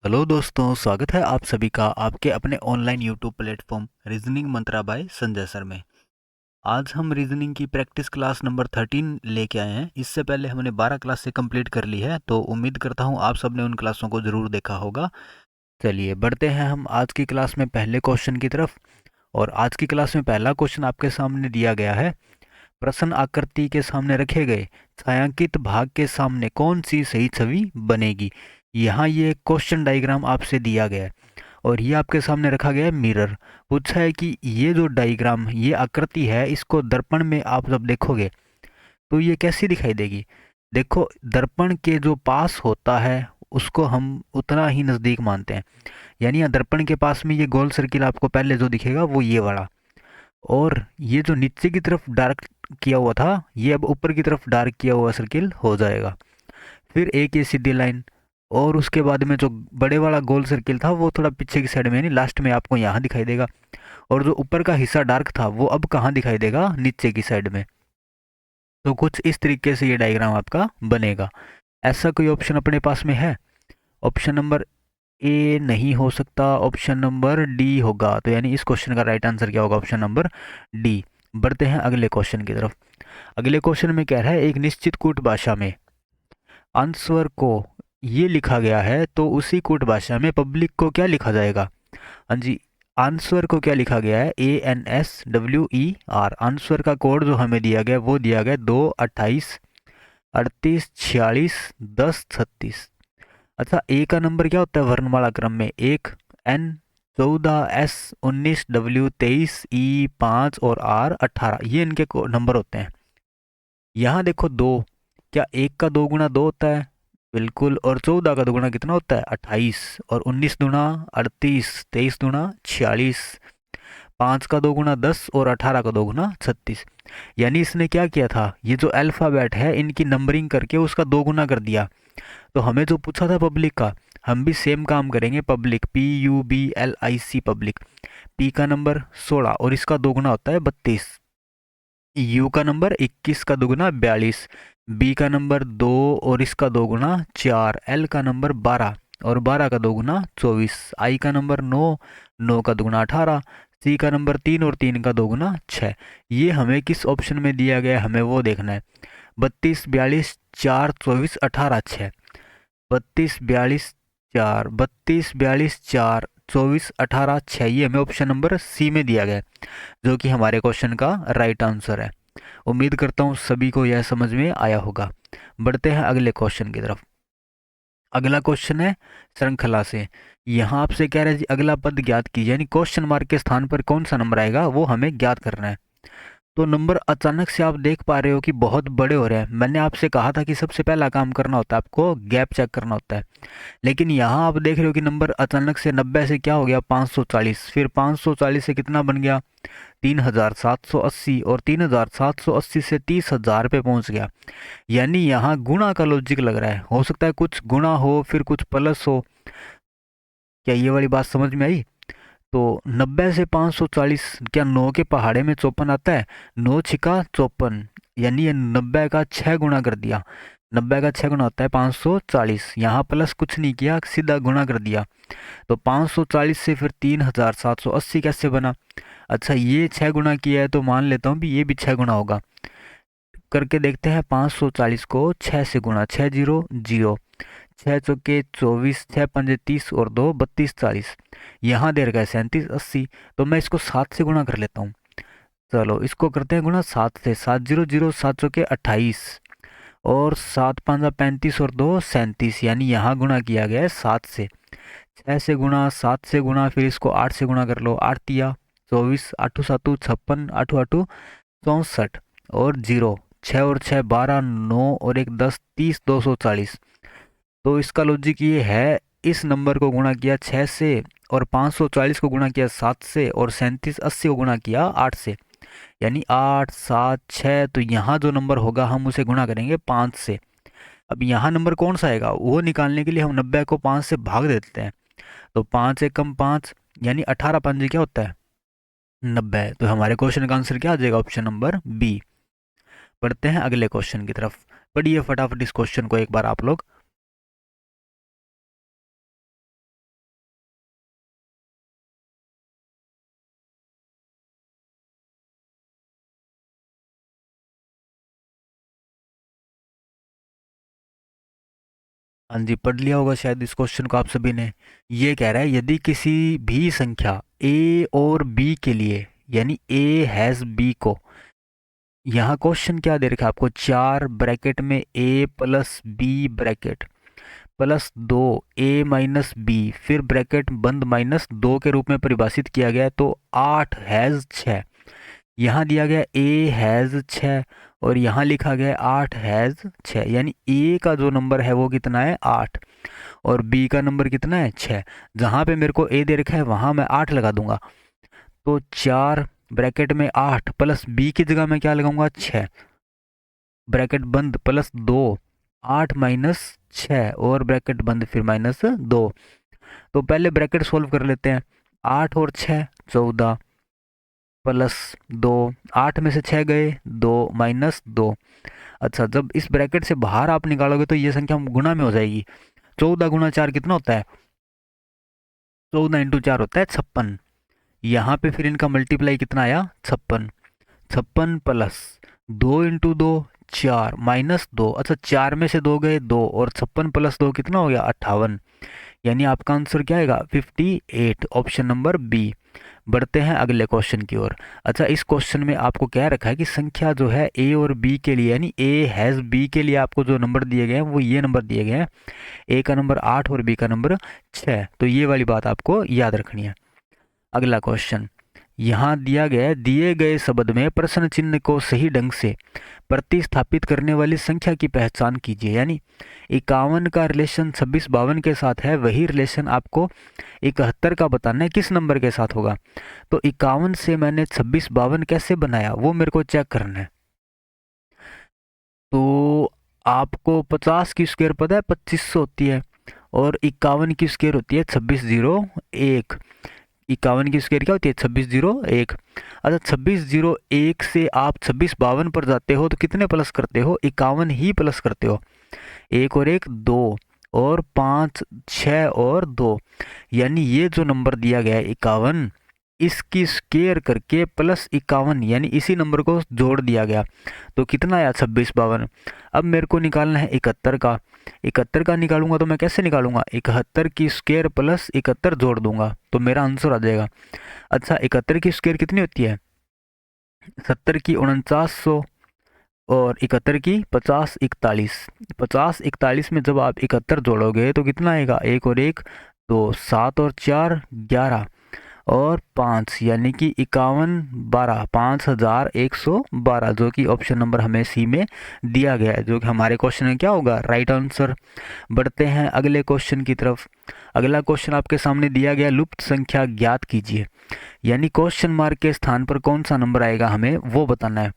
Hello दोस्तों, स्वागत है आप सभी का आपके अपने ऑनलाइन यूट्यूब प्लेटफॉर्म रीजनिंग मंत्रा बाय संजय सर में। आज हम रीजनिंग की प्रैक्टिस क्लास नंबर 13 लेके आए हैं। इससे पहले हमने 12 क्लास से कंप्लीट कर ली है, तो उम्मीद करता हूँ आप सबने उन क्लासों को ज़रूर देखा होगा। चलिए बढ़ते हैं हम आज की क्लास में पहले क्वेश्चन की तरफ। और आज की क्लास में पहला क्वेश्चन आपके सामने दिया गया है। प्रश्न आकृति के सामने रखे गए छायांकित भाग के सामने कौन सी सही छवि बनेगी। यहाँ ये क्वेश्चन डायग्राम आपसे दिया गया है और ये आपके सामने रखा गया है मिरर। पूछा है कि ये जो डायग्राम ये आकृति है इसको दर्पण में आप जब देखोगे तो ये कैसी दिखाई देगी। देखो, दर्पण के जो पास होता है उसको हम उतना ही नज़दीक मानते हैं। यानी यहाँ दर्पण के पास में ये गोल सर्किल आपको पहले जो दिखेगा वो ये वाला, और ये जो नीचे की तरफ डार्क किया हुआ था ये अब ऊपर की तरफ डार्क किया हुआ सर्किल हो जाएगा। फिर एक ये सीधी लाइन, और उसके बाद में जो बड़े वाला गोल सर्किल था वो थोड़ा पीछे की साइड में, यानी लास्ट में आपको यहाँ दिखाई देगा। और जो ऊपर का हिस्सा डार्क था वो अब कहाँ दिखाई देगा, नीचे की साइड में। तो कुछ इस तरीके से ये डायग्राम आपका बनेगा। ऐसा कोई ऑप्शन अपने पास में है? ऑप्शन नंबर ए नहीं हो सकता, ऑप्शन नंबर डी होगा। तो यानी इस क्वेश्चन का राइट आंसर क्या होगा, ऑप्शन नंबर डी। बढ़ते हैं अगले क्वेश्चन की तरफ। अगले क्वेश्चन में कह रहा है एक निश्चित कूट भाषा में आंसर को ये लिखा गया है तो उसी कूट भाषा में पब्लिक को क्या लिखा जाएगा। हाँ जी, आंसर को क्या लिखा गया है, ANSWER। आंसर का कोड जो हमें दिया गया वो दिया गया 2 28 38 46 10 36। अच्छा, ए का नंबर क्या होता है वर्णमाला क्रम में, 1 N 14 S 19 W 23 E 5 और R 18, ये इनके नंबर होते हैं। यहाँ देखो दो, क्या एक का दो गुना दो होता है? बिल्कुल। और 14 का दोगुना कितना होता है, 28। और 19 दूना 38, 23 दूना 46, 5 का दोगुना 10 और 18 का दोगुना 36। यानी इसने क्या किया था, ये जो अल्फ़ाबेट है इनकी नंबरिंग करके उसका दोगुना कर दिया। तो हमें जो पूछा था पब्लिक का, हम भी सेम काम करेंगे। पब्लिक PUBLIC पब्लिक, पी का नंबर 16 और इसका दोगुना होता है 32। यू का नंबर 21 का दोगुना 42, बी का नंबर 2 और इसका दोगुना 4, एल का नंबर 12 और 12 का दोगुना 24, आई का नंबर 9, 9 का दोगुना 18, सी का नंबर 3 और 3 का दोगुना 6। ये हमें किस ऑप्शन में दिया गया है हमें वो देखना है। 32 42 4 24 18 6। 32 42 4 ये हमें ऑप्शन नंबर सी में दिया गया है, जो कि हमारे क्वेश्चन का राइट आंसर है। उम्मीद करता हूँ सभी को यह समझ में आया होगा। बढ़ते हैं अगले क्वेश्चन की तरफ। अगला क्वेश्चन है श्रृंखला से। यहाँ आपसे कह रहा है जी अगला पद ज्ञात कीजिए, यानी क्वेश्चन मार्क के स्थान पर कौन सा नंबर आएगा वो हमें ज्ञात करना है। तो नंबर अचानक से आप देख पा रहे हो कि बहुत बड़े हो रहे हैं। मैंने आपसे कहा था कि सबसे पहला काम करना होता है आपको गैप चेक करना होता है। लेकिन यहाँ आप देख रहे हो कि नंबर अचानक से 90 से क्या हो गया 540, फिर 540 से कितना बन गया 3780, और 3780 से 30,000 पे पहुंच गया। यानी यहाँ गुणा का लॉजिक लग रहा है, हो सकता है कुछ गुणा हो फिर कुछ प्लस हो। क्या ये वाली बात समझ में आई? तो 90 से 540, क्या 9 के पहाड़े में 54 आता है, 9 छिका 54, यानी ये 90 का 6 गुना कर दिया। 90 का 6 गुना होता है 540, यहाँ प्लस कुछ नहीं किया सीधा गुणा कर दिया। तो 540 से फिर 3780 कैसे बना। अच्छा, ये 6 गुना किया है तो मान लेता हूँ भी ये भी 6 गुना होगा। करके देखते हैं 540 को 6 से गुणा, 6 जीरो जीरो, 6 चौके 24, 6 पंजे 30 और 2 32 40। यहाँ दे रखा है 3780, तो मैं इसको 7 से गुणा कर लेता हूँ। चलो इसको करते हैं गुणा 7 से, 7 जीरो जीरो 7 चौके 28 और 7 पंजा 35 और 2 37, यानी यहाँ गुणा किया गया है 7 से। 6 से गुणा, 7 से गुणा, फिर इसको 8 से गुणा कर लो, 8 तिया 24, 8 7 56, 8 8 64 और जीरो, 6 और 6 12, 9 और 1 10 30 240। तो इसका लॉजिक ये है, इस नंबर को गुणा किया 6 से और 540 को गुणा किया 7 से और 3780 को गुणा किया 8 से, यानी 8 7 6। तो यहाँ जो नंबर होगा हम उसे गुणा करेंगे 5 से। अब यहाँ नंबर कौन सा आएगा वो निकालने के लिए हम 90 को 5 से भाग देते हैं। तो 5 एक कम 5, यानी 18 पंजे क्या होता है 90। तो हमारे क्वेश्चन का आंसर क्या आ जाएगा, ऑप्शन नंबर बी। बढ़ते हैं अगले क्वेश्चन की तरफ। पढ़िए फटाफट इस क्वेश्चन को एक बार आप लोग। हाँ जी, पढ़ लिया होगा शायद इस क्वेश्चन को आप सभी ने। ये कह रहा है यदि किसी भी संख्या ए और बी के लिए, यानी ए हैज़ बी को, यहाँ क्वेश्चन क्या दे रखा है आपको, 4 ब्रैकेट में ए प्लस बी ब्रैकेट प्लस 2 ए माइनस बी, फिर ब्रैकेट बंद माइनस 2 के रूप में परिभाषित किया गया है, तो 8 हैज़ 6। यहाँ दिया गया ए हैज़ 6 और यहाँ लिखा गया 8 हैज़ 6, यानी ए का जो नंबर है वो कितना है 8 और बी का नंबर कितना है 6। जहाँ पे मेरे को ए दे रखा है वहाँ मैं 8 लगा दूंगा, तो 4 ब्रैकेट में 8 प्लस बी की जगह मैं क्या लगाऊंगा 6, ब्रैकेट बंद प्लस 2, 8 माइनस 6 और ब्रैकेट बंद फिर माइनस 2। तो पहले ब्रैकेट सोल्व कर लेते हैं। 8 और 6 14 प्लस 2, 8 में से 6 गए 2 माइनस 2। अच्छा, जब इस ब्रैकेट से बाहर आप निकालोगे तो ये संख्या गुणा में हो जाएगी। 14 गुणा 4 कितना होता है, 14 इंटू 4 होता है 56। यहाँ पे फिर इनका मल्टीप्लाई कितना आया 56, 56 प्लस 2 इंटू 2 4 माइनस 2। अच्छा, 4 में से 2 गए 2 और 56 प्लस 2 कितना हो गया 58, यानी आपका आंसर क्या आएगा 58, ऑप्शन नंबर बी। बढ़ते हैं अगले क्वेश्चन की ओर। अच्छा, इस क्वेश्चन में आपको क्या रखा है कि संख्या जो है ए और बी के लिए, यानी ए हैज़ बी के लिए आपको जो नंबर दिए गए हैं वो ये नंबर दिए गए हैं, ए का नंबर 8 और बी का नंबर 6। तो ये वाली बात आपको याद रखनी है। अगला क्वेश्चन यहाँ दिया गया है, दिए गए शब्द में प्रश्न चिन्ह को सही ढंग से प्रतिस्थापित करने वाली संख्या की पहचान कीजिए। यानी 51 का रिलेशन 26 52 के साथ है, वही रिलेशन आपको 71 का बताना है किस नंबर के साथ होगा। तो 51 से मैंने 26 52 कैसे बनाया वो मेरे को चेक करना है। तो आपको 50 की स्क्वायर पता है 2500 होती है और 51 की स्क्वायर होती है 2601। 51 की स्क्वायर क्या होती है 2601। अच्छा, 2601 से आप 2652 पर जाते हो तो कितने प्लस करते हो, 51 ही प्लस करते हो। एक और एक 2 और 5 6 और 2, यानी ये जो नंबर दिया गया है 51, इसकी स्क्वायर करके प्लस 51 यानी इसी नंबर को जोड़ दिया गया, तो कितना आया 2652। अब मेरे को निकालना है 71 का। 71 का निकालूंगा तो मैं कैसे निकालूंगा, 71 की स्क्वायर प्लस 71 जोड़ दूंगा तो मेरा आंसर आ जाएगा। अच्छा, 71 की स्क्वायर कितनी होती है 70 की 4900 और 71 की 50 41। 50 41 में जब आप 71 जोड़ोगे तो कितना आएगा, एक और एक 2, 7 और 4 11 और 5, यानी कि 51 12 5112, जो कि ऑप्शन नंबर हमें सी में दिया गया है, जो कि हमारे क्वेश्चन में क्या होगा राइट आंसर। बढ़ते हैं अगले क्वेश्चन की तरफ। अगला क्वेश्चन आपके सामने दिया गया, लुप्त संख्या ज्ञात कीजिए। यानी क्वेश्चन मार्क के स्थान पर कौन सा नंबर आएगा हमें वो बताना है।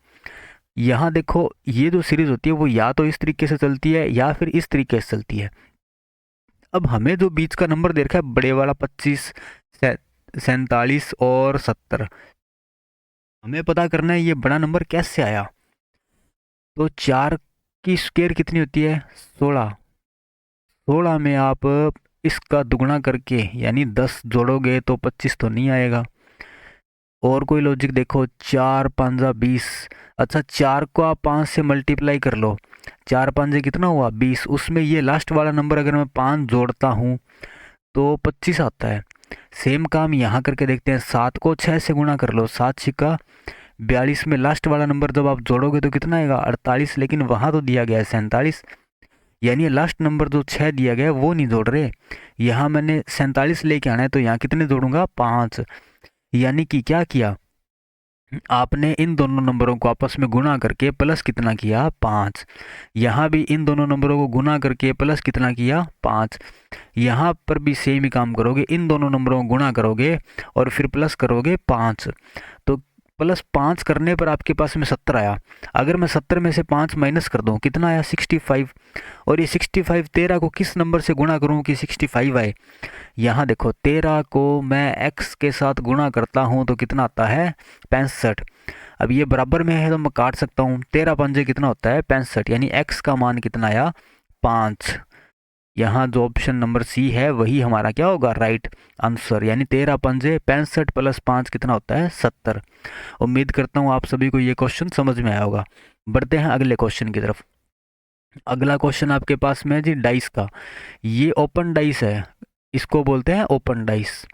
यहाँ देखो, ये जो सीरीज होती है वो या तो इस तरीके से चलती है या फिर इस तरीके से चलती है। अब हमें जो बीच का नंबर दे रखा है बड़े वाला 25 47 और 70, हमें पता करना है ये बड़ा नंबर कैसे आया। तो 4 की स्क्वायर कितनी होती है 16, 16 में आप इसका दुगना करके यानी 10 जोड़ोगे तो 25 तो नहीं आएगा। और कोई लॉजिक देखो, 4 5 20। अच्छा, 4 को आप 5 से मल्टीप्लाई कर लो, 4 5 कितना हुआ 20, उसमें ये लास्ट वाला नंबर अगर मैं 5 जोड़ता हूँ तो 25 आता है। सेम काम यहाँ करके देखते हैं, 7 को 6 से गुणा कर लो, 7 छिक्का 42 में लास्ट वाला नंबर जब आप जोड़ोगे तो कितना आएगा 48, लेकिन वहाँ तो दिया गया है 47, यानी लास्ट नंबर जो 6 दिया गया है वो नहीं जोड़ रहे। यहाँ मैंने 47 लेके आना है तो यहाँ कितने जोड़ूंगा 5, यानी कि क्या किया आपने इन दोनों नंबरों को आपस में गुणा करके प्लस कितना किया 5। यहाँ भी इन दोनों नंबरों को गुणा करके प्लस कितना किया 5। यहाँ पर भी सेम ही काम करोगे, इन दोनों नंबरों को गुणा करोगे और फिर प्लस करोगे 5। तो प्लस 5 करने पर आपके पास में 70 आया। अगर मैं 70 में से 5 माइनस कर दूं कितना आया 65, और ये 65 13 को किस नंबर से गुणा करूं कि 65 आए। यहाँ देखो, 13 को मैं x के साथ गुणा करता हूँ तो कितना आता है 65। अब ये बराबर में है तो मैं काट सकता हूँ, 13 पंजे कितना होता है 65, यानी x का मान कितना आया 5। यहाँ जो ऑप्शन नंबर सी है वही हमारा क्या होगा राइट आंसर, यानी 13 पंजे 65 प्लस 5 कितना होता है 70। उम्मीद करता हूँ आप सभी को ये क्वेश्चन समझ में आया होगा। बढ़ते हैं अगले क्वेश्चन की तरफ। अगला क्वेश्चन आपके पास में है जी डाइस का। ये ओपन डाइस है, इसको बोलते हैं ओपन डाइस।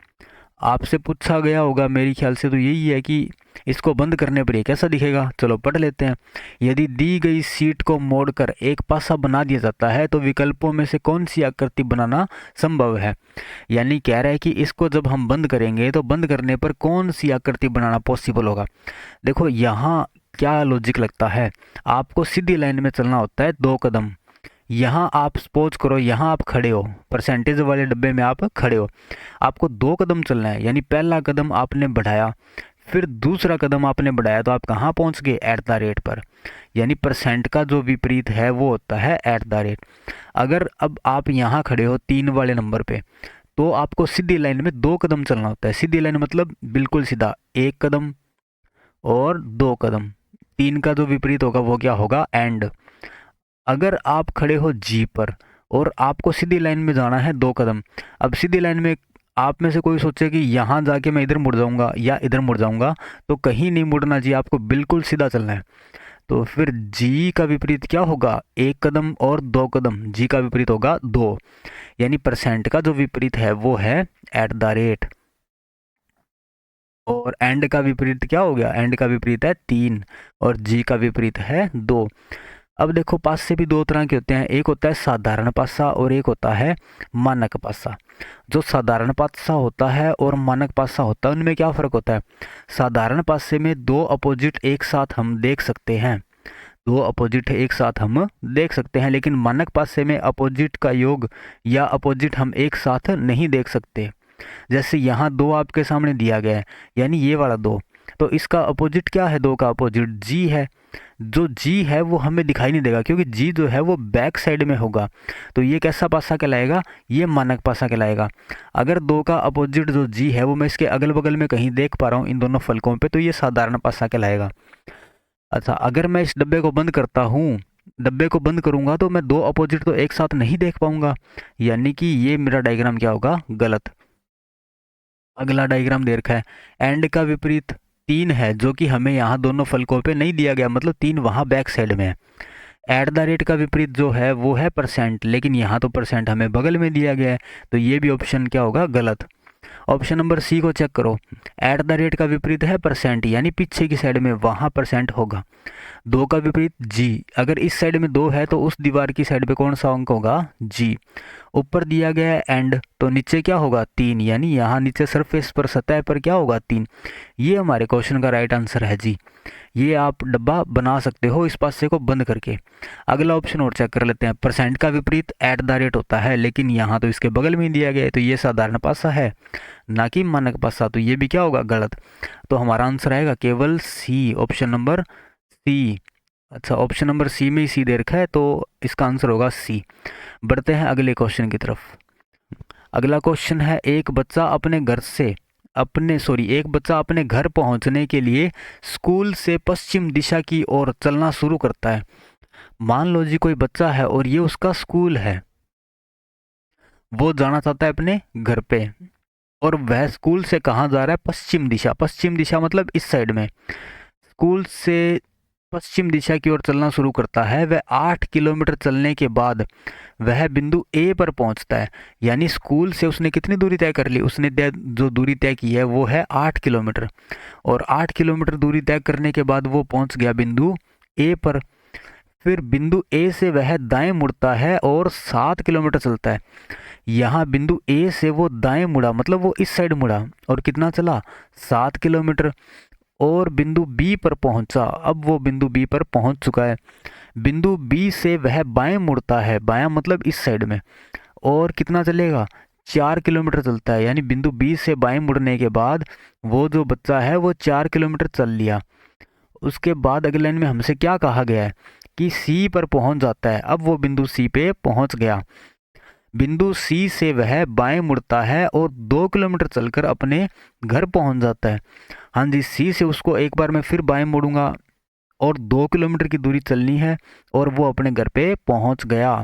आपसे पूछा गया होगा मेरे ख्याल से तो यही है कि इसको बंद करने पर ये कैसा दिखेगा। चलो पढ़ लेते हैं। यदि दी गई सीट को मोड़कर एक पासा बना दिया जाता है तो विकल्पों में से कौन सी आकृति बनाना संभव है। यानी कह रहा है कि इसको जब हम बंद करेंगे तो बंद करने पर कौन सी आकृति बनाना पॉसिबल होगा। देखो यहाँ क्या लॉजिक लगता है, आपको सीधी लाइन में चलना होता है 2 कदम। यहाँ आप सपोज करो, यहाँ आप खड़े हो, परसेंटेज वाले डब्बे में आप खड़े हो, आपको 2 कदम चलना है। यानी पहला कदम आपने बढ़ाया, फिर दूसरा कदम आपने बढ़ाया, तो आप कहाँ पहुँच गए, एट द रेट पर। यानी परसेंट का जो विपरीत है वो होता है एट द रेट। अगर अब आप यहाँ खड़े हो 3 वाले नंबर पे, तो आपको सीधी लाइन में 2 कदम चलना होता है। सीधी लाइन मतलब बिल्कुल सीधा, 1 कदम और 2 कदम। 3 का जो विपरीत होगा वो क्या होगा, एंड। अगर आप खड़े हो जी पर और आपको सीधी लाइन में जाना है 2 कदम, अब सीधी लाइन में आप में से कोई सोचे कि यहाँ जाके मैं इधर मुड़ जाऊंगा या इधर मुड़ जाऊंगा, तो कहीं नहीं मुड़ना जी, आपको बिल्कुल सीधा चलना है। तो फिर जी का विपरीत क्या होगा, 1 कदम और 2 कदम, जी का विपरीत होगा 2। यानी परसेंट का जो विपरीत है वो है एट द रेट। और एंड का विपरीत क्या हो गया, एंड का विपरीत है 3 और जी का विपरीत है 2। अब देखो पासे भी 2 तरह के होते हैं, एक होता है साधारण पासा और एक होता है मानक पासा। जो साधारण पासा होता है और मानक पासा होता है उनमें क्या फ़र्क होता है। साधारण पासे में 2 अपोजिट एक साथ हम देख सकते हैं, 2 अपोजिट एक साथ हम देख सकते हैं, लेकिन मानक पासे में अपोजिट का योग या अपोजिट हम एक साथ नहीं देख सकते। जैसे यहाँ 2 आपके सामने दिया गया है, यानी ये वाला 2, तो इसका अपोजिट क्या है, 2 का अपोजिट जी है। जो जी है वो हमें दिखाई नहीं देगा क्योंकि जी जो है वो बैक साइड में होगा, तो ये कैसा पासा कहलाएगा, ये मानक पासा कहलाएगा। अगर 2 का अपोजिट जो जी है वो मैं इसके अगल बगल में कहीं देख पा रहा हूँ इन दोनों फलकों पे, तो ये साधारण पासा कहलाएगा। अच्छा, अगर मैं इस डब्बे को बंद करता हूँ, डब्बे को बंद करूंगा तो मैं 2 अपोजिट तो एक साथ नहीं देख पाऊंगा, यानी कि ये मेरा डायग्राम क्या होगा, गलत। अगला डायग्राम दे रखा है, एंड का विपरीत 3 है, जो कि हमें यहाँ दोनों फलकों पे नहीं दिया गया, मतलब 3 वहाँ बैक साइड में है। एट द रेट का विपरीत जो है वो है परसेंट, लेकिन यहाँ तो परसेंट हमें बगल में दिया गया है, तो ये भी ऑप्शन क्या होगा, गलत। ऑप्शन नंबर सी को चेक करो, एट द रेट का विपरीत है परसेंट, यानी पीछे की साइड में वहाँ परसेंट होगा। 2 का विपरीत जी, अगर इस साइड में 2 है तो उस दीवार की साइड पे कौन सा अंक होगा, जी। ऊपर दिया गया है एंड, तो नीचे क्या होगा, 3, यानी यहाँ नीचे सरफेस पर, सतह पर क्या होगा, 3। ये हमारे क्वेश्चन का राइट आंसर है जी। ये आप डब्बा बना सकते हो इस पासे को बंद करके। अगला ऑप्शन और चेक कर लेते हैं, परसेंट का विपरीत एट द रेट होता है, लेकिन यहाँ तो इसके बगल में ही दिया गया है, तो ये साधारण पासा है ना कि मानक पासा, तो ये भी क्या होगा, गलत। तो हमारा आंसर आएगा केवल सी, ऑप्शन नंबर सी। अच्छा, ऑप्शन नंबर सी में ही सी दे रखा है, तो इसका आंसर होगा सी। बढ़ते हैं अगले क्वेश्चन की तरफ। अगला क्वेश्चन है, एक बच्चा अपने घर पहुंचने के लिए स्कूल से पश्चिम दिशा की ओर चलना शुरू करता है। मान लो जी कोई बच्चा है और ये उसका स्कूल है, वो जाना चाहता है अपने घर पे, और वह स्कूल से कहाँ जा रहा है, पश्चिम दिशा। पश्चिम दिशा मतलब इस साइड में, स्कूल से पश्चिम दिशा की ओर चलना शुरू करता है। वह 8 किलोमीटर चलने के बाद वह बिंदु ए पर पहुंचता है। यानी स्कूल से उसने कितनी दूरी तय कर ली, उसने जो दूरी तय की है वो है 8 किलोमीटर, और 8 किलोमीटर दूरी तय करने के बाद वो पहुंच गया बिंदु ए पर। फिर बिंदु ए से वह दाएं मुड़ता है और 7 किलोमीटर चलता है। यहाँ बिंदु ए से वो दाएं मुड़ा, मतलब वो इस साइड मुड़ा, और कितना चला, 7 किलोमीटर, और बिंदु बी पर पहुंचा। अब वो बिंदु बी पर पहुंच चुका है। बिंदु बी से वह बाएं मुड़ता है, बायां मतलब इस साइड में, और कितना चलेगा, 4 किलोमीटर चलता है। यानी बिंदु बी से बाएं मुड़ने के बाद वो जो बच्चा है वो 4 किलोमीटर चल लिया। उसके बाद अगले लाइन में हमसे क्या कहा गया है कि सी पर पहुंच जाता है। अब वो बिंदु सी पे पहुंच गया। बिंदु सी से वह बाएं मुड़ता है और 2 किलोमीटर चलकर अपने घर पहुंच जाता है। हाँ जी, सी से उसको एक बार मैं फिर बाएं मुड़ूंगा और 2 किलोमीटर की दूरी चलनी है, और वो अपने घर पे पहुंच गया।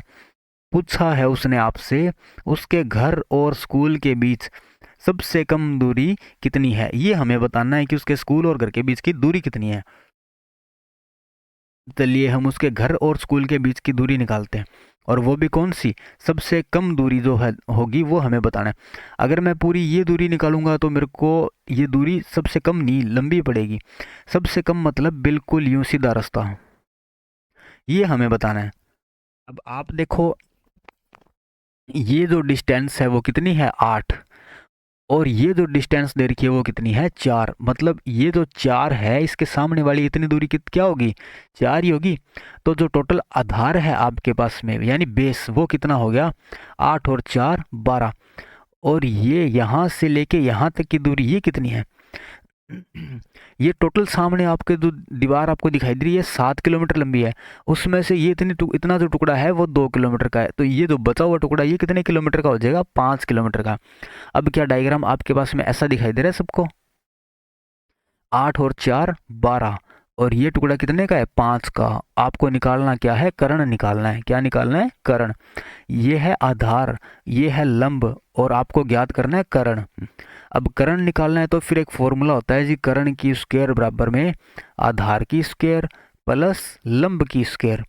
पूछा है उसने आपसे, उसके घर और स्कूल के बीच सबसे कम दूरी कितनी है। ये हमें बताना है कि उसके स्कूल और घर के बीच की दूरी कितनी है। चलिए हम उसके घर और स्कूल के बीच की दूरी निकालते हैं, और वो भी कौन सी, सबसे कम दूरी जो है होगी वो हमें बताना है। अगर मैं पूरी ये दूरी निकालूंगा तो मेरे को ये दूरी सबसे कम नहीं लंबी पड़ेगी। सबसे कम मतलब बिल्कुल यूं सीधा रास्ता, ये हमें बताना है। अब आप देखो ये जो डिस्टेंस है वो कितनी है 8, और ये जो डिस्टेंस दे रखी है वो कितनी है 4, मतलब ये जो 4 है इसके सामने वाली इतनी दूरी क्या होगी, 4 ही होगी। तो जो टोटल आधार है आपके पास में यानी बेस वो कितना हो गया, 8 और 4 12, और ये यहाँ से लेके यहाँ तक की दूरी ये कितनी है, ये टोटल सामने आपके जो दीवार आपको दिखाई दे रही है 7 किलोमीटर लंबी है, उसमें से ये इतना जो टुकड़ा है वो 2 किलोमीटर का है, तो ये जो बचा हुआ टुकड़ा ये कितने किलोमीटर का हो जाएगा, 5 किलोमीटर का। अब क्या डायग्राम आपके पास में ऐसा दिखाई दे रहा है सबको, 8 और 4 12, और ये टुकड़ा कितने का है 5 का। आपको निकालना क्या है, कर्ण निकालना है। क्या निकालना है, कर्ण। ये है आधार, ये है लंब, और आपको ज्ञात करना है कर्ण। अब कर्ण निकालना है तो फिर एक फॉर्मूला होता है जी, कर्ण की स्क्वायर बराबर में आधार की स्क्वायर प्लस लंब की स्क्वायर।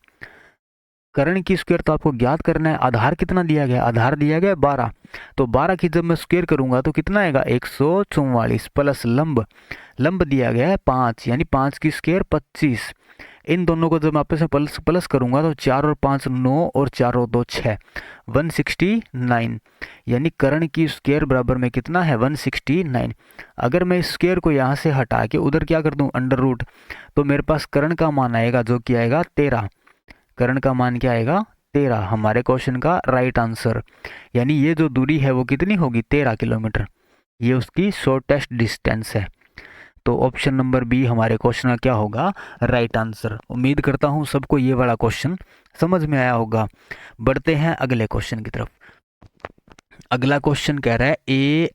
कर्ण की स्क्वायर तो आपको ज्ञात करना है, आधार कितना दिया गया, आधार दिया गया 12, तो 12 की जब मैं स्क्वायर करूंगा तो कितना आएगा 144, प्लस लंब, लंब दिया गया है 5 यानी 5 की स्क्वायर 25। इन दोनों को जब मैं आपस में प्लस प्लस करूंगा तो 4 और 5 9 और 4 और 2 6, 169, यानी कर्ण की स्क्वायर बराबर में कितना है 169। अगर मैं इस स्क्वायर को यहाँ से हटा के उधर क्या कर दूं अंडर रूट, तो मेरे पास कर्ण का मान आएगा जो कि आएगा 13। कर्ण का मान क्या आएगा 13, हमारे क्वेश्चन का राइट आंसर। यानी ये जो दूरी है वो कितनी होगी 13 किलोमीटर, ये उसकी शॉर्टेस्ट डिस्टेंस है। तो ऑप्शन नंबर बी हमारे क्वेश्चन का क्या होगा, राइट आंसर। उम्मीद करता हूँ सबको ये वाला क्वेश्चन समझ में आया होगा। बढ़ते हैं अगले क्वेश्चन की तरफ। अगला क्वेश्चन कह रहा है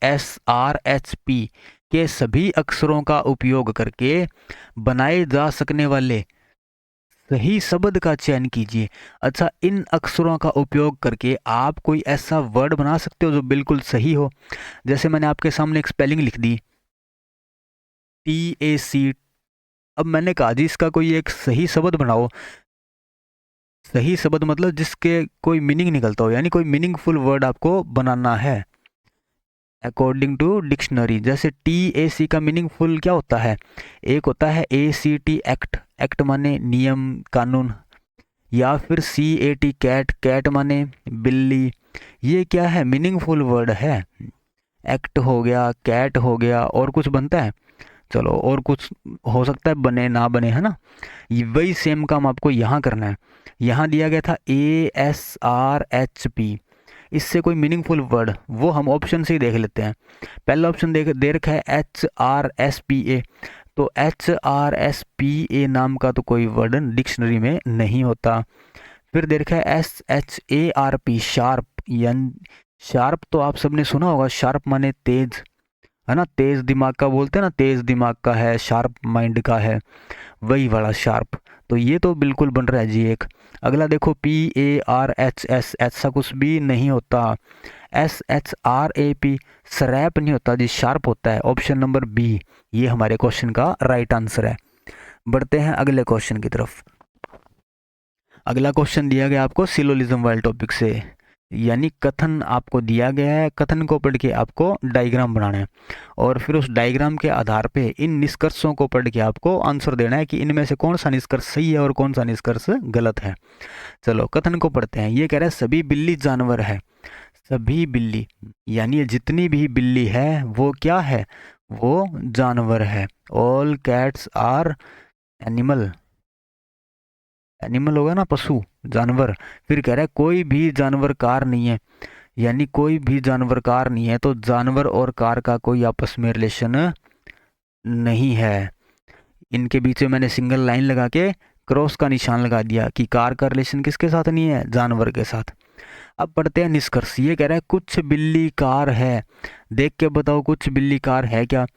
ASRHP के सभी अक्षरों का उपयोग करके बनाए जा सकने वाले सही शब्द का चयन कीजिए। अच्छा, इन अक्षरों का उपयोग करके आप कोई ऐसा वर्ड बना सकते हो जो बिल्कुल सही हो। जैसे मैंने आपके सामने एक स्पेलिंग लिख दी TAC, अब मैंने कहा जी इसका कोई एक सही शब्द बनाओ। सही शब्द मतलब जिसके कोई मीनिंग निकलता हो, यानी कोई मीनिंगफुल वर्ड आपको बनाना है अकॉर्डिंग टू डिक्शनरी। जैसे TAC का मीनिंगफुल क्या होता है, एक होता है ACT एक्ट, एक्ट माने नियम कानून, या फिर CAT कैट, कैट माने बिल्ली। ये क्या है मीनिंगफुल वर्ड है। एक्ट हो गया, कैट हो गया, और कुछ बनता है, चलो और कुछ हो सकता है बने ना बने, है ना। वही सेम काम आपको यहाँ करना है। यहाँ दिया गया था ASRHP, इससे कोई मीनिंगफुल वर्ड वो हम ऑप्शन से ही देख लेते हैं। पहला ऑप्शन दे रखा है HRSPA, तो HRSPA नाम का तो कोई वर्ड डिक्शनरी में नहीं होता। फिर दे रखा है SHARP, शार्प, यानी शार्प तो आप सबने सुना होगा, शार्प माने तेज, है ना, तेज दिमाग का बोलते हैं ना, तेज दिमाग का है, शार्प माइंड का है, वही वाला शार्प। तो ये तो बिल्कुल बन रहा है जी एक। अगला देखो PARHS, ऐसा कुछ भी नहीं होता। SHRAP, शरैप नहीं होता जी, शार्प होता है। ऑप्शन नंबर बी ये हमारे क्वेश्चन का राइट आंसर है। बढ़ते हैं अगले क्वेश्चन की तरफ। अगला क्वेश्चन दिया गया आपको सिलोजिज्म वाले टॉपिक से, यानी कथन आपको दिया गया है, कथन को पढ़ के आपको डायग्राम बनाना है, और फिर उस डायग्राम के आधार पे इन निष्कर्षों को पढ़ के आपको आंसर देना है कि इनमें से कौन सा निष्कर्ष सही है और कौन सा निष्कर्ष गलत है। चलो कथन को पढ़ते हैं। ये कह रहा है सभी बिल्ली जानवर है। सभी बिल्ली यानी ये जितनी भी बिल्ली है वो क्या है, वो जानवर है। All cats are animal, animal होगा ना पशु, जानवर। फिर कह रहा है कोई भी जानवर कार नहीं है, यानी कोई भी जानवर कार नहीं है, तो जानवर और कार का कोई आपस में रिलेशन नहीं है। इनके बीच में मैंने सिंगल लाइन लगा के क्रॉस का निशान लगा दिया कि कार का रिलेशन किसके साथ नहीं है, जानवर के साथ। अब पढ़ते हैं निष्कर्ष। ये कह रहा है कुछ बिल्ली कार है। देख के बताओ कुछ बिल्ली कार है क्या,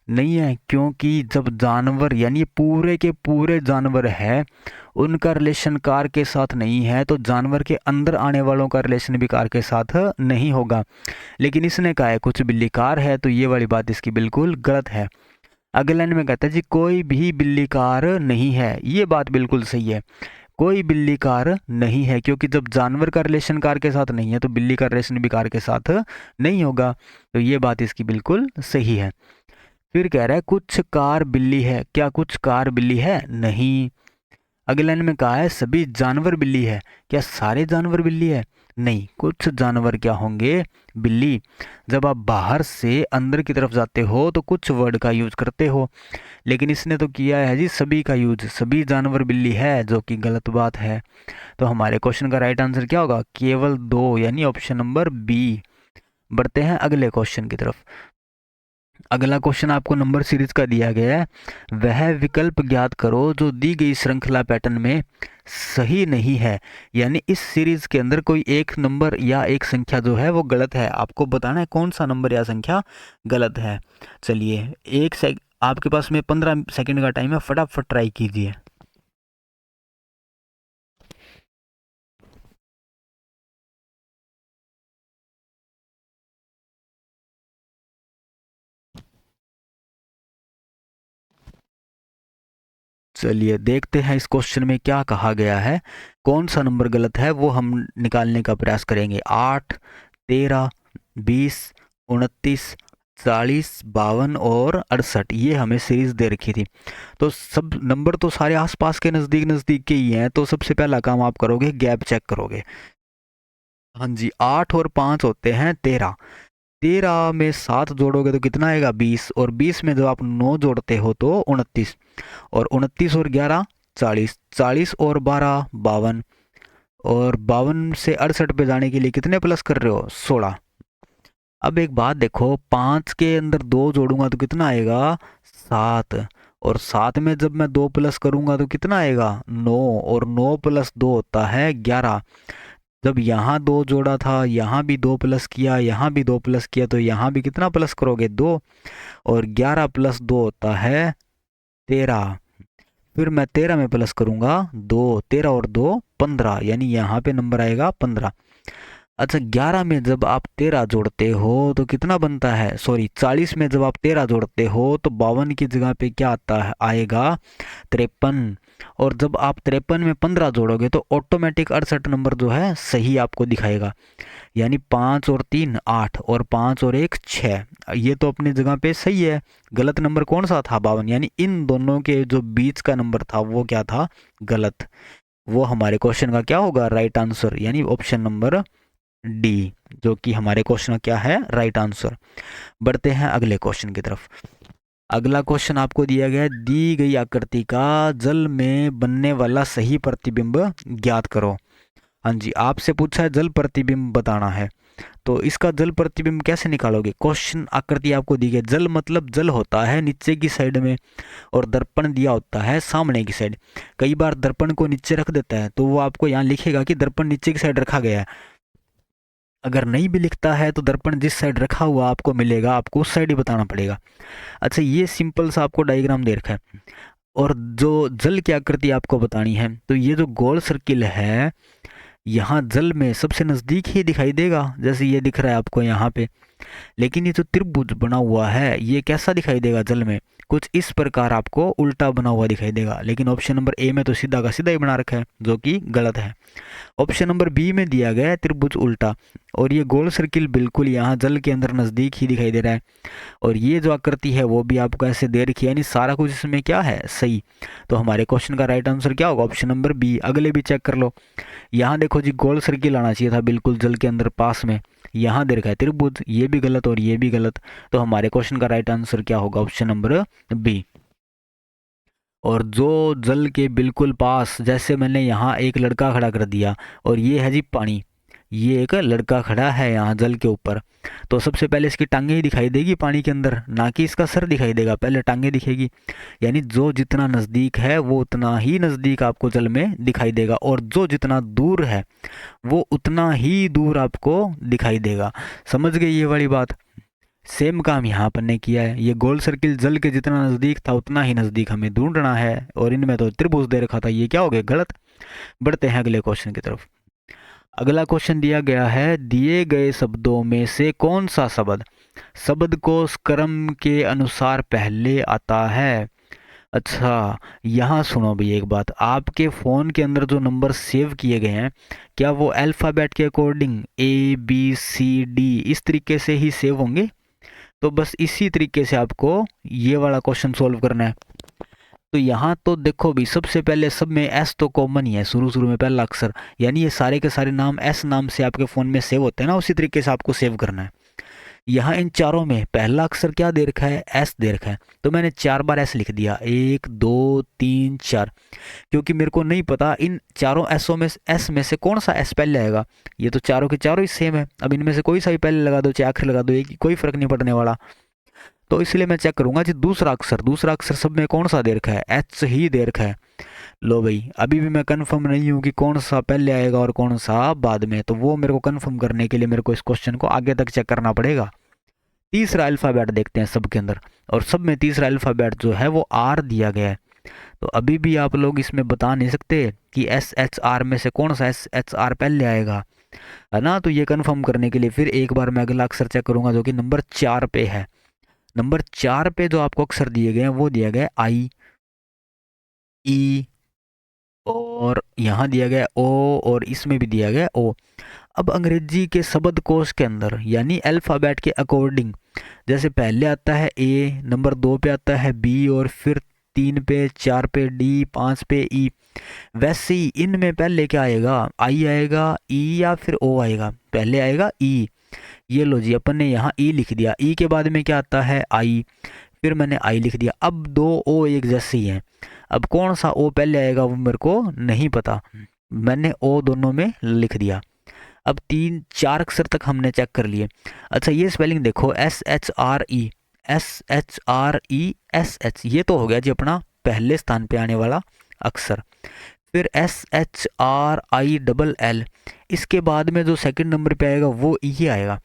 नहीं है, क्योंकि जब जानवर यानी पूरे के पूरे जानवर है उनका रिलेशन कार के साथ नहीं है, तो जानवर के अंदर आने वालों का रिलेशन भी कार के साथ नहीं होगा। लेकिन इसने कहा है कुछ बिल्ली कार है, तो ये वाली बात इसकी बिल्कुल गलत है। अगले लाइन में कहता है जी कोई भी बिल्ली कार नहीं है। ये बात बिल्कुल सही है, कोई बिल्ली कार नहीं है, क्योंकि जब जानवर का रिलेशन कार के साथ नहीं है तो बिल्ली का रिलेशन भी कार के साथ नहीं होगा। तो ये बात इसकी बिल्कुल सही है। फिर कह रहा है कुछ कार बिल्ली है, क्या कुछ कार बिल्ली है? नहीं। अगले लाइन में कहा है सभी जानवर बिल्ली है, क्या सारे जानवर बिल्ली है? नहीं, कुछ जानवर क्या होंगे? बिल्ली। जब आप बाहर से अंदर की तरफ जाते हो तो कुछ वर्ड का यूज करते हो, लेकिन इसने तो किया है जी सभी का यूज, सभी जानवर बिल्ली है, जो कि गलत बात है। तो हमारे क्वेश्चन का राइट आंसर क्या होगा? केवल दो, यानी ऑप्शन नंबर बी। बढ़ते हैं अगले क्वेश्चन की तरफ। अगला क्वेश्चन आपको नंबर सीरीज का दिया गया है। वह विकल्प ज्ञात करो जो दी गई श्रृंखला पैटर्न में सही नहीं है, यानी इस सीरीज के अंदर कोई एक नंबर या एक संख्या जो है वो गलत है। आपको बताना है कौन सा नंबर या संख्या गलत है। चलिए आपके पास में 15 सेकंड का टाइम है, फटाफट ट्राई कीजिए। चलिए देखते हैं इस क्वेश्चन में क्या कहा गया है, कौन सा नंबर गलत है वो हम निकालने का प्रयास करेंगे। 8, 13, 20, 29, 40, 52 और 68, ये हमें सीरीज दे रखी थी। तो सब नंबर तो सारे आसपास के नज़दीक नज़दीक के ही हैं। तो सबसे पहला काम आप करोगे गैप चेक करोगे। हाँ जी, 8 और 5 होते हैं 13। 13 में 7 जोड़ोगे तो कितना आएगा? 20। और 20 में जब आप 9 जोड़ते हो तो 29। और 29 और 11 40। 40 और 12 52। और 52 से 68 पे जाने के लिए कितने प्लस कर रहे हो? 16। अब एक बात देखो, 5 के अंदर 2 जोड़ूंगा तो कितना आएगा? 7। और 7 में जब मैं 2 प्लस करूंगा तो कितना आएगा? 9। और 9 प्लस 2 होता है 11। जब यहाँ 2 जोड़ा था, यहाँ भी 2 प्लस किया, यहाँ भी 2 प्लस किया, तो यहाँ भी कितना प्लस करोगे? 2। और 11 प्लस 2 होता है 13। फिर मैं 13 में प्लस करूंगा 2, 13 और 2 15, यानी यहाँ पे नंबर आएगा 15। अच्छा, 11 में जब आप 13 जोड़ते हो तो कितना बनता है? सॉरी, 40 में जब आप 13 जोड़ते हो तो 52 की जगह पे क्या आता है? आएगा 53। और जब आप 53 में 15 जोड़ोगे तो ऑटोमेटिक 68 नंबर जो है सही आपको दिखाएगा। यानी 5 और 3 8 और 5 और 1 6, ये तो अपनी जगह पे सही है। गलत नंबर कौन सा था? 52। यानी इन दोनों के जो बीच का नंबर था वो क्या था? गलत। वो हमारे क्वेश्चन का क्या होगा? राइट आंसर, यानी ऑप्शन नंबर डी, जो कि हमारे क्वेश्चन का क्या है? Right answer. बढ़ते हैं अगले क्वेश्चन की तरफ। अगला क्वेश्चन आपको दिया गया है, दी गई आकृति का जल में बनने वाला सही प्रतिबिंब ज्ञात करो। हाँ जी, आपसे पूछा है जल प्रतिबिंब बताना है, तो इसका जल प्रतिबिंब कैसे निकालोगे? क्वेश्चन आकृति आपको दी गई, जल मतलब जल होता है नीचे की साइड में, और दर्पण दिया होता है सामने की साइड। कई बार दर्पण को नीचे रख देता है तो वो आपको यहाँ लिखेगा कि दर्पण नीचे की साइड रखा गया है। अगर नहीं भी लिखता है तो दर्पण जिस साइड रखा हुआ आपको मिलेगा, आपको उस साइड ही बताना पड़ेगा। अच्छा, ये सिंपल सा आपको डायग्राम दे रखा है। और जो जल की आकृति आपको बतानी है, तो ये जो गोल सर्किल है यहाँ जल में सबसे नज़दीक ही दिखाई देगा, जैसे ये दिख रहा है आपको यहाँ पे। लेकिन ये जो त्रिभुज बना हुआ है ये कैसा दिखाई देगा जल में? कुछ इस प्रकार आपको उल्टा बना हुआ दिखाई देगा। लेकिन ऑप्शन नंबर ए में तो सीधा का सीधा ही बना रखा है, जो कि गलत है। ऑप्शन नंबर बी में दिया गया है त्रिभुज उल्टा, और ये गोल सर्किल बिल्कुल यहाँ जल के अंदर नज़दीक ही दिखाई दे रहा है। और ये जो आकृति है वो भी आपको ऐसे दे रखी है, यानी सारा कुछ इसमें क्या है? सही। तो हमारे क्वेश्चन का राइट आंसर क्या होगा? Option number B. अगले भी चेक कर लो। यहाँ देखो जी, गोल सर्किल आना चाहिए था बिल्कुल जल के अंदर पास में, यहाँ दे रखा है त्रिभुज, ये भी गलत और ये भी गलत। तो हमारे क्वेश्चन का राइट आंसर क्या होगा? Option number B. और जो जल के बिल्कुल पास, जैसे मैंने यहाँ एक लड़का खड़ा कर दिया और ये है जी पानी, ये एक लड़का खड़ा है यहाँ जल के ऊपर, तो सबसे पहले इसकी टांगे ही दिखाई देगी पानी के अंदर, ना कि इसका सर दिखाई देगा, पहले टांगे दिखेगी। यानी जो जितना नज़दीक है वो उतना ही नज़दीक आपको जल में दिखाई देगा, और जो जितना दूर है वो उतना ही दूर आपको दिखाई देगा। समझ गए ये वाली बात? सेम काम यहाँ पर ने किया है। ये गोल सर्किल जल के जितना नज़दीक था उतना ही नज़दीक हमें ढूंढना है, और इनमें तो त्रिभुज दे रखा था, ये क्या हो गया? गलत। बढ़ते हैं अगले क्वेश्चन की तरफ। अगला क्वेश्चन दिया गया है, दिए गए शब्दों में से कौन सा शब्द शब्द कोश क्रम के अनुसार पहले आता है। अच्छा, यहाँ सुनो भाई एक बात, आपके फ़ोन के अंदर जो नंबर सेव किए गए हैं, क्या वो अल्फ़ाबेट के अकॉर्डिंग ABCD इस तरीके से ही सेव होंगे? तो बस इसी तरीके से आपको ये वाला क्वेश्चन सॉल्व करना है। तो यहाँ तो देखो भी, सबसे पहले सब में एस तो कॉमन ही है, शुरू शुरू में पहला अक्षर, यानी ये सारे के सारे नाम एस नाम से आपके फ़ोन में सेव होते हैं ना, उसी तरीके से आपको सेव करना है। यहाँ इन चारों में पहला अक्षर क्या दे रखा है? एस दे रखा है, तो मैंने 4 बार एस लिख दिया, 1 2 3 4, क्योंकि मेरे को नहीं पता इन चारों एसओ में एस में से कौन सा एस पहले आएगा। ये तो चारों के चारों ही सेम है, अब इनमें से कोई सा भी पहले लगा दो चाहे आखिर लगा दो, एक कोई फर्क नहीं पड़ने वाला। तो इसलिए मैं चेक करूंगा जी दूसरा अक्षर सब में कौन सा दे रखा है? एच ही दे रखा है। लो भाई, अभी भी मैं कंफर्म नहीं हूँ कि कौन सा पहले आएगा और कौन सा बाद में, तो वो मेरे को कंफर्म करने के लिए मेरे को इस क्वेश्चन को आगे तक चेक करना पड़ेगा। तीसरा अल्फ़ाबेट देखते हैं सब के अंदर, और सब में तीसरा अल्फ़ाबेट जो है वो आर दिया गया है। तो अभी भी आप लोग इसमें बता नहीं सकते कि SHR में से कौन सा SHR पहले आएगा, है ना। तो ये कंफर्म करने के लिए फिर एक बार मैं अगला अक्षर चेक करूंगा जो कि नंबर 4 पे है। नंबर 4 पे जो आपको अक्षर दिए गए हैं वो दिया गया है I, E, और यहाँ दिया गया है O, और इसमें भी दिया गया है O। अब अंग्रेजी के शब्दकोश के अंदर यानी अल्फ़ाबेट के अकॉर्डिंग, जैसे पहले आता है A, नंबर 2 पे आता है B, और फिर 3 पे 4 पे D, 5 पे E, वैसे ही इनमें पहले क्या आएगा? I आएगा, E या फिर O आएगा? पहले आएगा E। ये लो जी, अपन ने यहाँ E लिख दिया, E के बाद में क्या आता है? I, फिर मैंने I लिख दिया। अब दो O एक जैसे ही हैं, अब कौन सा O पहले आएगा वो मेरे को नहीं पता, मैंने O दोनों में लिख दिया। अब 3 4 अक्षर तक हमने चेक कर लिए। अच्छा, ये स्पेलिंग देखो, SHRE SHRE ये तो हो गया जी अपना पहले स्थान पे आने वाला अक्षर। फिर SHRILL, इसके बाद में जो सेकंड नंबर पे आएगा वो ये आएगा।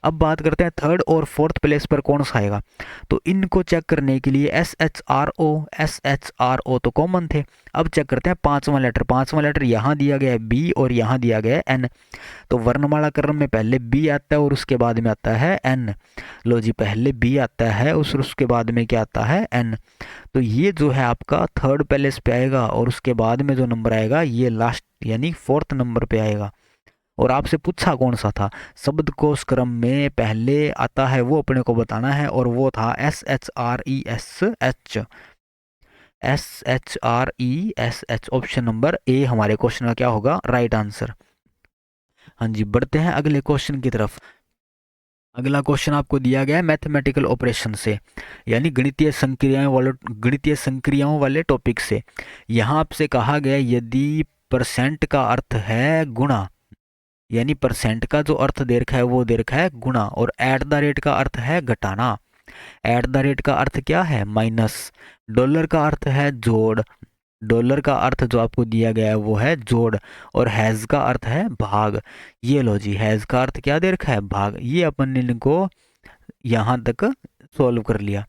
अब बात करते हैं थर्ड और फोर्थ प्लेस पर कौन सा आएगा। तो इनको चेक करने के लिए SHRO तो कॉमन थे। अब चेक करते हैं पांचवा लेटर यहाँ दिया गया है B और यहाँ दिया गया है N। तो वर्णमाला क्रम में पहले B आता है और उसके बाद में आता है N। लो जी, पहले B आता है उसके बाद में क्या आता है? N। तो ये जो है आपका थर्ड प्लेस पे आएगा, और उसके बाद में जो नंबर आएगा ये लास्ट यानी फोर्थ नंबर पे आएगा। और आपसे पूछा कौन सा था शब्दकोश क्रम में पहले आता है, वो अपने को बताना है, और वो था SHRESH ऑप्शन नंबर ए हमारे क्वेश्चन का क्या होगा? Right answer. हाँ जी, बढ़ते हैं अगले क्वेश्चन की तरफ। अगला क्वेश्चन आपको दिया गया है मैथमेटिकल ऑपरेशन से, यानी गणितीय संक्रियाओं वाले टॉपिक से। यहाँ आपसे कहा गया यदि परसेंट का अर्थ है गुणा, यानी परसेंट का जो अर्थ दे रखा है वो दे रखा है गुणा, और एट द रेट का अर्थ है घटाना, एट द रेट का अर्थ क्या है? माइनस, डॉलर का अर्थ है जोड़, डॉलर का अर्थ जो आपको दिया गया है वो है जोड़, और हैज का अर्थ है भाग। ये लो जी, हैज का अर्थ क्या दे रखा है? भाग। ये अपन ने इनको यहाँ तक सॉल्व कर लिया।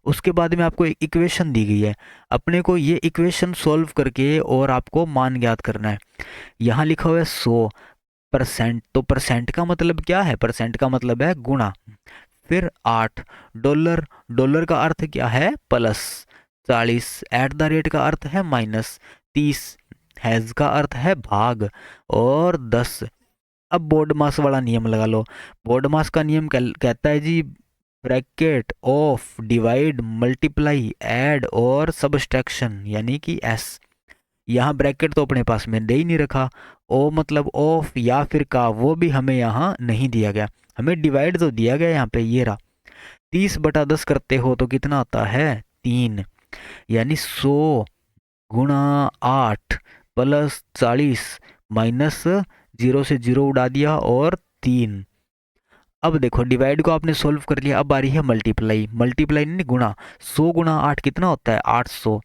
उसके बाद में आपको एक इक्वेशन दी गई है, अपने को ये इक्वेशन सॉल्व करके और आपको मान ज्ञात करना है। यहाँ लिखा हुआ है 100%, तो परसेंट का मतलब क्या है? परसेंट का मतलब है गुणा। फिर 8 डॉलर, डॉलर का अर्थ क्या है? प्लस 40, एट द रेट का अर्थ है माइनस 30, हैज का अर्थ है भाग, और 10। अब बोर्ड मास वाला नियम लगा लो। बोर्ड मास का नियम कहता है जी bracket of divide multiply add और सबट्रैक्शन, यानी कि एस। यहाँ ब्रैकेट तो अपने पास में दे ही नहीं रखा, ओ मतलब ऑफ या फिर का वो भी हमें यहाँ नहीं दिया गया, हमें डिवाइड तो दिया गया यहाँ पे, ये रहा। 30/10 करते हो तो कितना आता है? 3, यानी 100 गुणा 8 प्लस 40 माइनस 0 से 0 उड़ा दिया और 3। अब देखो डिवाइड को आपने सोल्व कर लिया, अब आ रही है मल्टीप्लाई, मल्टीप्लाई नहीं गुणा। 100 गुणा 8 कितना होता है? 800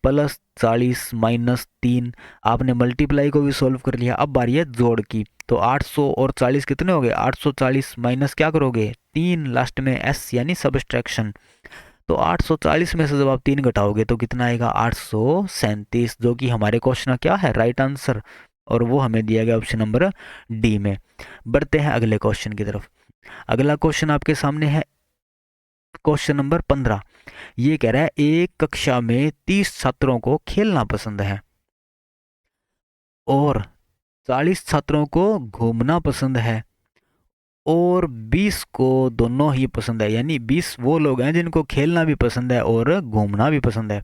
प्लस 40 माइनस 3, आपने मल्टीप्लाई को भी सोल्व कर लिया। अब बारी है जोड़ की, तो 800 और 40 कितने हो गए? 840 माइनस क्या करोगे? 3, लास्ट में एस यानी सबट्रैक्शन। तो 840 में से जब आप 3 घटाओगे तो कितना आएगा? 837, जो कि हमारे क्वेश्चन का क्या है? राइट आंसर, और वो हमें दिया गया ऑप्शन नंबर डी में। बढ़ते हैं अगले क्वेश्चन की तरफ। अगला क्वेश्चन आपके सामने है क्वेश्चन नंबर 15। ये कह रहा है एक कक्षा में 30 छात्रों को खेलना पसंद है और 40 छात्रों को घूमना पसंद है और 20 को दोनों ही पसंद है, यानी 20 वो लोग हैं जिनको खेलना भी पसंद है और घूमना भी पसंद है।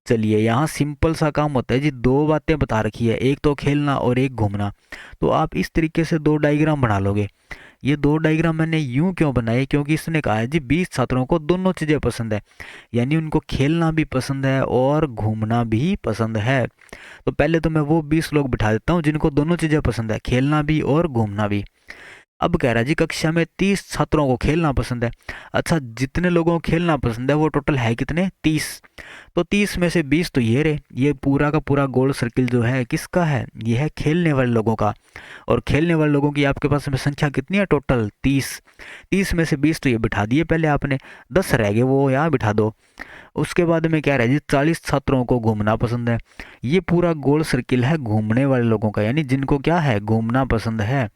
चलिए यहाँ सिंपल सा काम होता है जी, दो बातें बता रखी है, एक तो खेलना और एक घूमना। तो आप इस तरीके से दो डायग्राम बना लोगे। ये दो डायग्राम मैंने यूं क्यों बनाए, क्योंकि इसने कहा है जी 20 छात्रों को दोनों चीज़ें पसंद है, यानी उनको खेलना भी पसंद है और घूमना भी पसंद है। तो पहले तो मैं वो 20 लोग बिठा देता हूँ जिनको दोनों चीज़ें पसंद है, खेलना भी और घूमना भी। अब कह रहा है जी कक्षा में 30 छात्रों को खेलना पसंद है। अच्छा, जितने लोगों को खेलना पसंद है वो टोटल है कितने, 30। तो 30 में से 20 तो ये रहे, ये पूरा का पूरा गोल सर्किल जो है किसका है, ये है खेलने वाले लोगों का। और खेलने वाले लोगों की आपके पास में संख्या कितनी है, टोटल 30। 30 में से 20 तो ये बिठा दिए पहले आपने, 10 रह गए वो यहाँ बिठा दो। उसके बाद में क्या रहा है जी 40 छात्रों को घूमना पसंद है। ये पूरा गोल सर्किल है घूमने वाले लोगों का, यानी जिनको क्या है, घूमना पसंद है।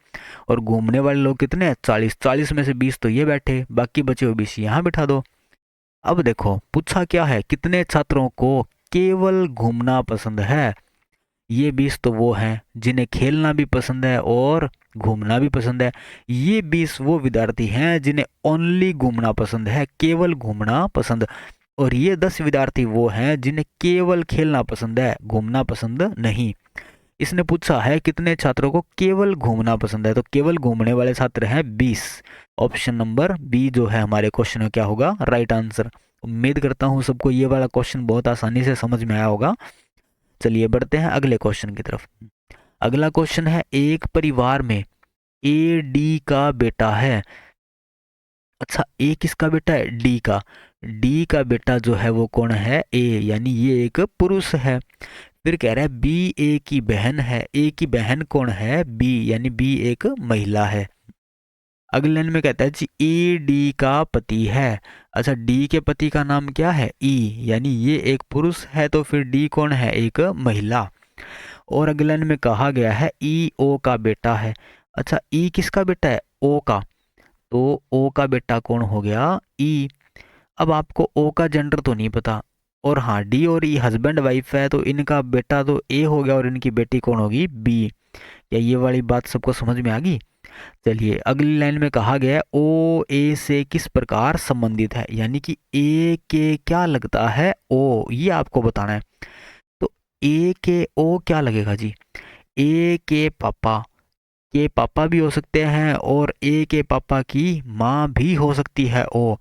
और घूमने वाले लोग कितने हैं, 40। 40 में से 20 तो ये बैठे, बाकी बचे हुए 20 यहाँ बिठा दो। अब देखो पूछा क्या है, कितने छात्रों को केवल घूमना पसंद है। ये 20 तो वो हैं जिन्हें खेलना भी पसंद है और घूमना भी पसंद है। ये 20 वो विद्यार्थी हैं जिन्हें ओनली घूमना पसंद है, केवल घूमना पसंद। और ये 10 विद्यार्थी वो हैं जिन्हें केवल खेलना पसंद है, घूमना पसंद नहीं। इसने पूछा है कितने छात्रों को केवल घूमना पसंद है, तो केवल घूमने वाले छात्र हैं 20। ऑप्शन नंबर बी जो है हमारे क्वेश्चन में क्या होगा, राइट आंसर। उम्मीद करता हूँ सबको ये वाला क्वेश्चन बहुत आसानी से समझ में आया होगा। चलिए बढ़ते हैं अगले क्वेश्चन की तरफ। अगला क्वेश्चन है, एक परिवार में ए डी का बेटा है। अच्छा, ए किसका बेटा है, डी का। डी का बेटा जो है वो कौन है, ए, यानी ये एक पुरुष है। फिर कह रहा है बी ए की बहन है। ए की बहन कौन है, बी, यानी बी एक महिला है। अगले लाइन में कहता है जी ए डी का पति है। अच्छा, डी के पति का नाम क्या है, ई, यानी ये एक पुरुष है, तो फिर डी कौन है, एक महिला। और अगले लाइन में कहा गया है ई ओ का बेटा है। अच्छा, ई किसका बेटा है, ओ का। तो ओ का बेटा कौन हो गया, ई। अब आपको ओ का जेंडर तो नहीं पता, और हाँ डी और ई हस्बैंड वाइफ है, तो इनका बेटा तो ए हो गया और इनकी बेटी कौन होगी, बी। क्या ये वाली बात सबको समझ में आ गई। चलिए अगली लाइन में कहा गया है ओ ए से किस प्रकार संबंधित है, यानी कि ए के क्या लगता है, ओ, ये आपको बताना है। तो ए के ओ क्या लगेगा जी, ए के पापा भी हो सकते हैं और ए के पापा की माँ भी हो सकती है, ओ,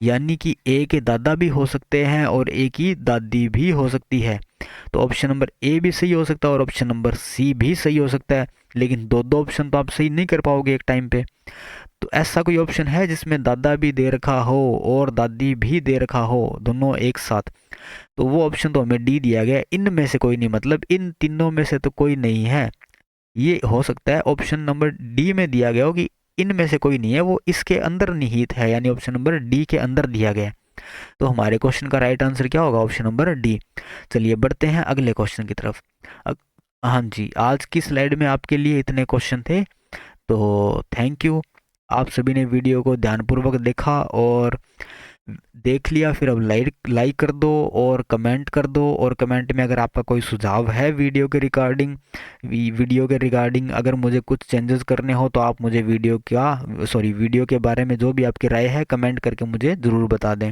यानी कि ए के दादा भी हो सकते हैं और ए की दादी भी हो सकती है। तो ऑप्शन नंबर ए भी सही हो सकता है और ऑप्शन नंबर सी भी सही हो सकता है, लेकिन दो दो ऑप्शन तो आप सही नहीं कर पाओगे एक टाइम पे। तो ऐसा कोई ऑप्शन है जिसमें दादा भी दे रखा हो और दादी भी दे रखा हो, दोनों एक साथ, तो वो ऑप्शन तो हमें डी दिया गया। इनमें से कोई नहीं, मतलब इन तीनों में से तो कोई नहीं है। ये हो सकता है ऑप्शन नंबर डी में दिया गया हो कि इनमें से कोई नहीं है, वो इसके अंदर निहित है, यानी ऑप्शन नंबर डी के अंदर दिया गया है। तो हमारे क्वेश्चन का राइट आंसर क्या होगा, ऑप्शन नंबर डी। चलिए बढ़ते हैं अगले क्वेश्चन की तरफ। हाँ जी, आज की स्लाइड में आपके लिए इतने क्वेश्चन थे, तो थैंक यू। आप सभी ने वीडियो को ध्यानपूर्वक देखा और देख लिया, फिर अब लाइक कर दो और कमेंट कर दो। और कमेंट में अगर आपका कोई सुझाव है वीडियो के रिगार्डिंग अगर मुझे कुछ चेंजेस करने हो, तो आप मुझे वीडियो के बारे में जो भी आपकी राय है कमेंट करके मुझे ज़रूर बता दें।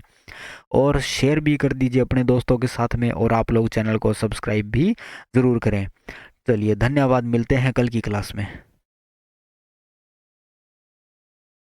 और शेयर भी कर दीजिए अपने दोस्तों के साथ में, और आप लोग चैनल को सब्सक्राइब भी ज़रूर करें। चलिए धन्यवाद, मिलते हैं कल की क्लास में।